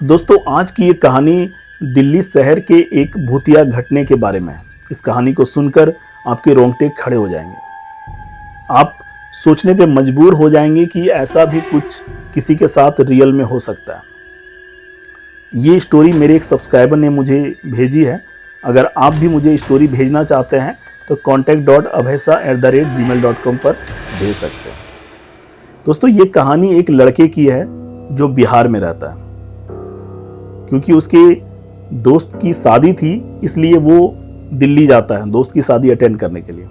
दोस्तों, आज की ये कहानी दिल्ली शहर के एक भूतिया घटने के बारे में है। इस कहानी को सुनकर आपके रोंगटे खड़े हो जाएंगे। आप सोचने पे मजबूर हो जाएंगे कि ऐसा भी कुछ किसी के साथ रियल में हो सकता है। ये स्टोरी मेरे एक सब्सक्राइबर ने मुझे भेजी है। अगर आप भी मुझे स्टोरी भेजना चाहते हैं तो contact.abhesa@gmail.com पर भेज सकते हैं। दोस्तों, ये कहानी एक लड़के की है जो बिहार में रहता है। क्योंकि उसके दोस्त की शादी थी, इसलिए वो दिल्ली जाता है दोस्त की शादी अटेंड करने के लिए।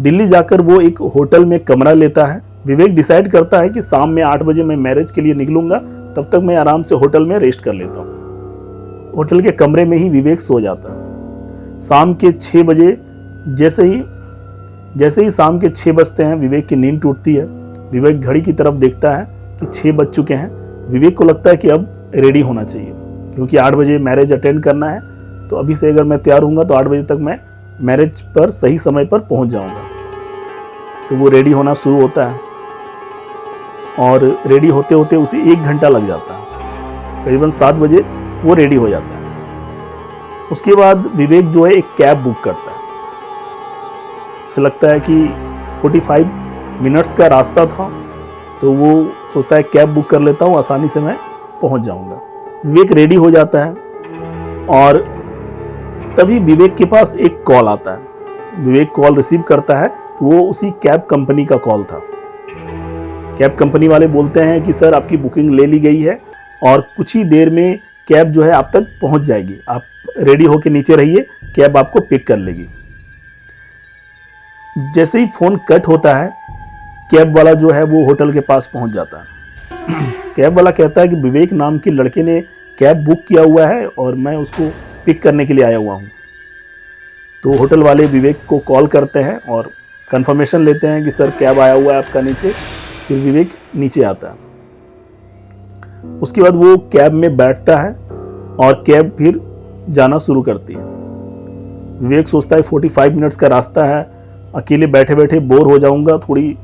दिल्ली जाकर वो एक होटल में कमरा लेता है। विवेक डिसाइड करता है कि शाम में 8 बजे मैं मैरिज के लिए निकलूंगा, तब तक मैं आराम से होटल में रेस्ट कर लेता हूँ। होटल के कमरे में ही विवेक सो जाता है। शाम के 6 बजे जैसे ही शाम के 6 बजते हैं, विवेक की नींद टूटती है। विवेक घड़ी की तरफ देखता है कि 6 बज चुके हैं। विवेक को लगता है कि अब रेडी होना चाहिए, क्योंकि 8 बजे मैरिज अटेंड करना है। तो अभी से अगर मैं तैयार हूँगा तो 8 बजे तक मैं मैरिज पर सही समय पर पहुँच जाऊँगा। तो वो रेडी होना शुरू होता है और रेडी होते होते उसे 1 घंटा लग जाता है। करीबन 7 बजे वो रेडी हो जाता है। उसके बाद विवेक जो है एक कैब बुक करता है। उसे लगता है कि 45 मिनट्स का रास्ता था, तो वो सोचता है कैब बुक कर लेता हूँ, आसानी से मैं पहुँच जाऊँगा। विवेक रेडी हो जाता है और तभी विवेक के पास एक कॉल आता है। विवेक कॉल रिसीव करता है तो वो उसी कैब कंपनी का कॉल था। कैब कंपनी वाले बोलते हैं कि सर, आपकी बुकिंग ले ली गई है और कुछ ही देर में कैब जो है आप तक पहुंच जाएगी। आप रेडी होके नीचे रहिए, कैब आपको पिक कर लेगी। जैसे ही फोन कट होता है, कैब वाला जो है वो होटल के पास पहुंच जाता है। कैब वाला कहता है कि विवेक नाम के लड़के ने कैब बुक किया हुआ है और मैं उसको पिक करने के लिए आया हुआ हूँ। तो होटल वाले विवेक को कॉल करते हैं और कंफर्मेशन लेते हैं कि सर, कैब आया हुआ है आपका नीचे। फिर विवेक नीचे आता है। उसके बाद वो कैब में बैठता है और कैब फिर जाना शुरू करती है। विवेक सोचता है 45 मिनट्स का रास्ता है, अकेले बैठे बैठे बोर हो जाऊंगा, थोड़ी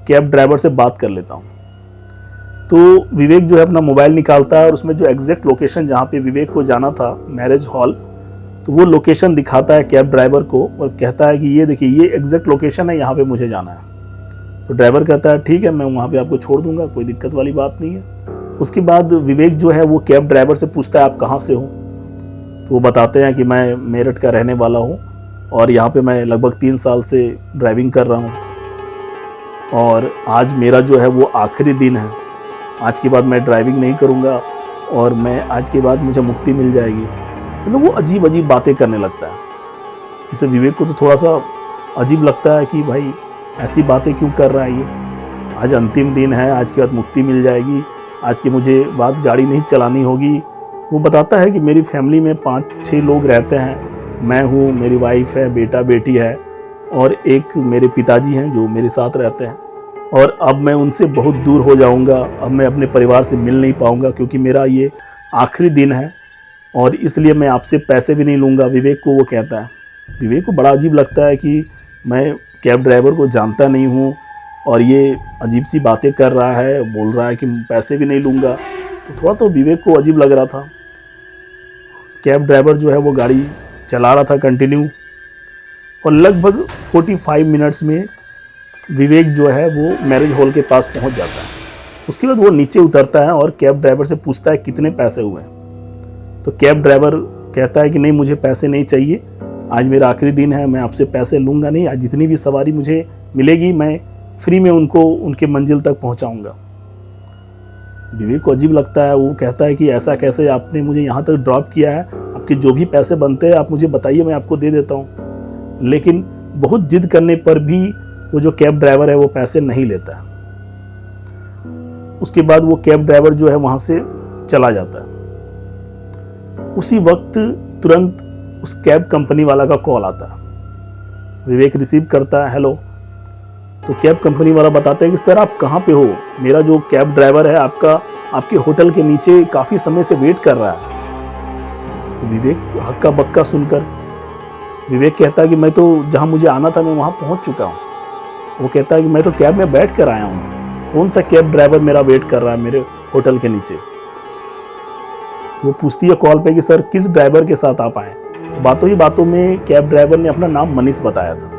कैब ड्राइवर से बात कर लेता हूँ। तो विवेक जो है अपना मोबाइल निकालता है और उसमें जो एग्जैक्ट लोकेशन जहाँ पे विवेक को जाना था, मैरिज हॉल, तो वो लोकेशन दिखाता है कैब ड्राइवर को और कहता है कि ये देखिए, ये एग्जैक्ट लोकेशन है, यहाँ पे मुझे जाना है। तो ड्राइवर कहता है ठीक है, मैं वहाँ पे आपको छोड़ दूंगा, कोई दिक्कत वाली बात नहीं है। उसके बाद विवेक जो है वो कैब ड्राइवर से पूछता है आप कहाँ से हो। तो वो बताते हैं कि मैं मेरठ का रहने वाला हूँ और यहाँ पे मैं लगभग 3 साल से ड्राइविंग कर रहा हूँ और आज मेरा जो है वो आखिरी दिन है। आज के बाद मैं ड्राइविंग नहीं करूँगा और मैं आज के बाद मुझे मुक्ति मिल जाएगी। मतलब वो अजीब अजीब बातें करने लगता है। इससे विवेक को तो थोड़ा सा अजीब लगता है कि भाई ऐसी बातें क्यों कर रहा है ये। आज अंतिम दिन है, आज के बाद मुक्ति मिल जाएगी, आज के मुझे बाद गाड़ी नहीं चलानी होगी। वो बताता है कि मेरी फैमिली में 5-6 लोग रहते हैं। मैं हूँ, मेरी वाइफ है, बेटा बेटी है और एक मेरे पिताजी हैं जो मेरे साथ रहते हैं। और अब मैं उनसे बहुत दूर हो जाऊंगा। अब मैं अपने परिवार से मिल नहीं पाऊंगा क्योंकि मेरा ये आखिरी दिन है और इसलिए मैं आपसे पैसे भी नहीं लूँगा। विवेक को वो कहता है। विवेक को बड़ा अजीब लगता है कि मैं कैब ड्राइवर को जानता नहीं हूँ और ये अजीब सी बातें कर रहा है, बोल रहा है कि पैसे भी नहीं लूँगा। तो थोड़ा तो विवेक को अजीब लग रहा था। कैब ड्राइवर जो है वो गाड़ी चला रहा था कंटिन्यू और लगभग 45 मिनट्स में विवेक जो है वो मैरिज हॉल के पास पहुंच जाता है। उसके बाद वो नीचे उतरता है और कैब ड्राइवर से पूछता है कितने पैसे हुए। तो कैब ड्राइवर कहता है कि नहीं, मुझे पैसे नहीं चाहिए, आज मेरा आखिरी दिन है, मैं आपसे पैसे लूँगा नहीं। आज जितनी भी सवारी मुझे मिलेगी मैं फ्री में उनको उनके मंजिल तक पहुँचाऊँगा। विवेक को अजीब लगता है। वो कहता है कि ऐसा कैसे, आपने मुझे यहाँ तक ड्रॉप किया है, आपके जो भी पैसे बनते हैं आप मुझे बताइए, मैं आपको दे देता हूँ। लेकिन बहुत जिद करने पर भी वो जो कैब ड्राइवर है वो पैसे नहीं लेता है। उसके बाद वो कैब ड्राइवर जो है वहाँ से चला जाता है। उसी वक्त तुरंत उस कैब कंपनी वाला का कॉल आता है। विवेक रिसीव करता है, हेलो। तो कैब कंपनी वाला बताता है कि सर, आप कहाँ पे हो? मेरा जो कैब ड्राइवर है आपके होटल के नीचे काफ़ी समय से वेट कर रहा है। तो विवेक हक्का बक्का सुनकर विवेक कहता है कि मैं तो जहाँ मुझे आना था मैं वहाँ पहुँच चुका हूँ। वो कहता है कि मैं तो कैब में बैठ कर आया हूँ, कौन सा कैब ड्राइवर मेरा वेट कर रहा है मेरे होटल के नीचे। तो वो पूछती है कॉल पे कि सर किस ड्राइवर के साथ आप आए। तो बातों ही बातों में कैब ड्राइवर ने अपना नाम मनीष बताया था।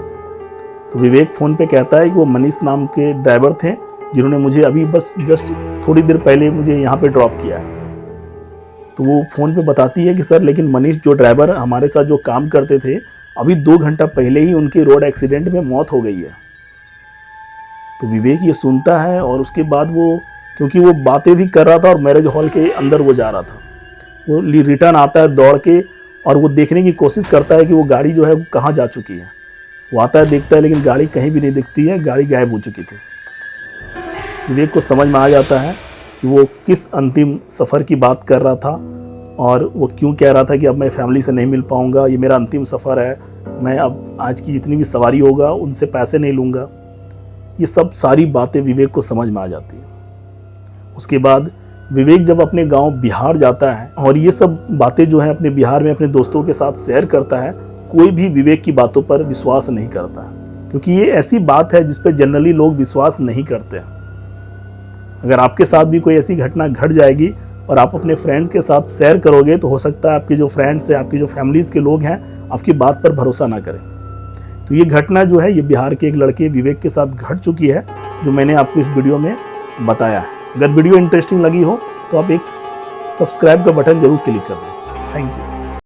तो विवेक फ़ोन पे कहता है कि वो मनीष नाम के ड्राइवर थे जिन्होंने मुझे अभी बस जस्ट थोड़ी देर पहले मुझे यहाँ पे ड्रॉप किया है। तो वो फ़ोन पे बताती है कि सर लेकिन मनीष जो ड्राइवर हमारे साथ जो काम करते थे, अभी 2 घंटा पहले ही उनकी रोड एक्सीडेंट में मौत हो गई है। तो विवेक ये सुनता है और उसके बाद वो, क्योंकि वो बातें भी कर रहा था और मैरिज हॉल के अंदर वो जा रहा था, वो रिटर्न आता है दौड़ के और वो देखने की कोशिश करता है कि वो गाड़ी जो है वो कहाँ जा चुकी है। वो आता है, देखता है, लेकिन गाड़ी कहीं भी नहीं दिखती है, गाड़ी गायब हो चुकी थी। विवेक को समझ में आ जाता है कि वो किस अंतिम सफ़र की बात कर रहा था और वो क्यों कह रहा था कि अब मैं फैमिली से नहीं मिल पाऊँगा, ये मेरा अंतिम सफ़र है, मैं अब आज की जितनी भी सवारी होगा उनसे पैसे नहीं लूँगा। ये सब सारी बातें विवेक को समझ में आ जाती है। उसके बाद विवेक जब अपने गांव बिहार जाता है और ये सब बातें जो है अपने बिहार में अपने दोस्तों के साथ शेयर करता है, कोई भी विवेक की बातों पर विश्वास नहीं करता है, क्योंकि ये ऐसी बात है जिस पर जनरली लोग विश्वास नहीं करते हैं। अगर आपके साथ भी कोई ऐसी घटना घट जाएगी और आप अपने फ्रेंड्स के साथ शेयर करोगे तो हो सकता है आपके जो फ्रेंड्स हैं, आपकी जो फैमिलीज़ के लोग हैं, आपकी बात पर भरोसा ना करें। तो ये घटना जो है ये बिहार के एक लड़के विवेक के साथ घट चुकी है, जो मैंने आपको इस वीडियो में बताया है। अगर वीडियो इंटरेस्टिंग लगी हो तो आप एक सब्सक्राइब का बटन जरूर क्लिक कर दें। Thank you.